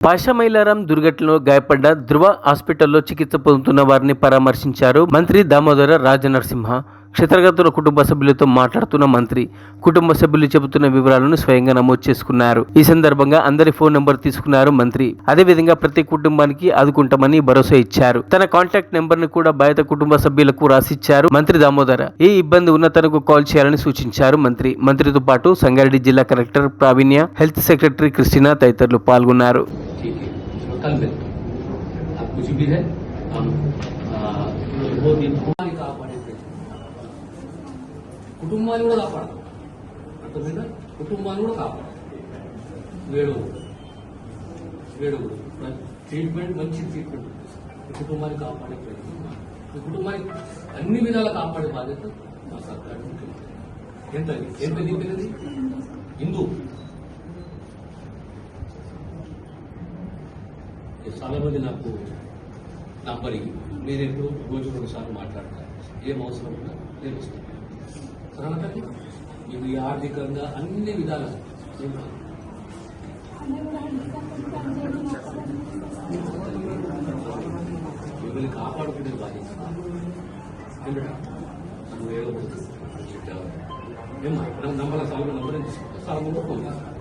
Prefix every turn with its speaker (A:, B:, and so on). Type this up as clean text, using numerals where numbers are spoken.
A: పాషమైలారం దుర్ఘటనలో గాయపడ్డ ధృవ హాస్పిటల్లో చికిత్స పొందుతున్న వారిని పరామర్శించారు మంత్రి దామోదర రాజనరసింహ. క్షతగాత్రుల కుటుంబ సభ్యులతో మాట్లాడుతున్న మంత్రి కుటుంబ సభ్యులు చెబుతున్న వివరాలను స్వయంగా నమోదు చేసుకున్నారు. ఈ సందర్భంగా అందరి ఫోన్ నెంబర్ తీసుకున్నారు మంత్రి. అదేవిధంగా ప్రతి కుటుంబానికి ఆదుకుంటామని భరోసా ఇచ్చారు. తన కాంటాక్ట్ నెంబర్ ను కూడా బాధిత కుటుంబ సభ్యులకు రాసిచ్చారు మంత్రి దామోదర. ఏ ఇబ్బంది ఉన్నా తనకు కాల్ చేయాలని సూచించారు మంత్రి. మంత్రితో పాటు సంగారెడ్డి జిల్లా కలెక్టర్ ప్రావీణ్య, హెల్త్ సెక్రటరీ క్రిస్టినా తదితరులు పాల్గొన్నారు.
B: కుటుంబాన్ని కూడా కాపాడాలి, అర్థమైందా? కుటుంబాన్ని కూడా కాపాడాలి. వేడుగుడు ట్రీట్మెంట్, మంచి ట్రీట్మెంట్, కుటుంబాన్ని కాపాడే ప్రయత్నం, ఈ కుటుంబానికి అన్ని విధాలా కాపాడే బాధ్యత మా సర్కార్. ఎంత దింపినది హిందూ. చాలా మంది నాకు నంబర్ మీరు ఎప్పుడు రోజు 2 సార్లు మాట్లాడతారు. ఏం అవసరం ఉన్నా నేను ఇస్తాను. తర్వాత మీకు ఈ ఆర్థికంగా అన్ని విధాలుగా మిమ్మల్ని కాపాడుకునే బాధ్యత ఏమా నంబర్ చాలా నంబర్ తీసుకుంటాం. చాలా ఫోన్ చేస్తాం.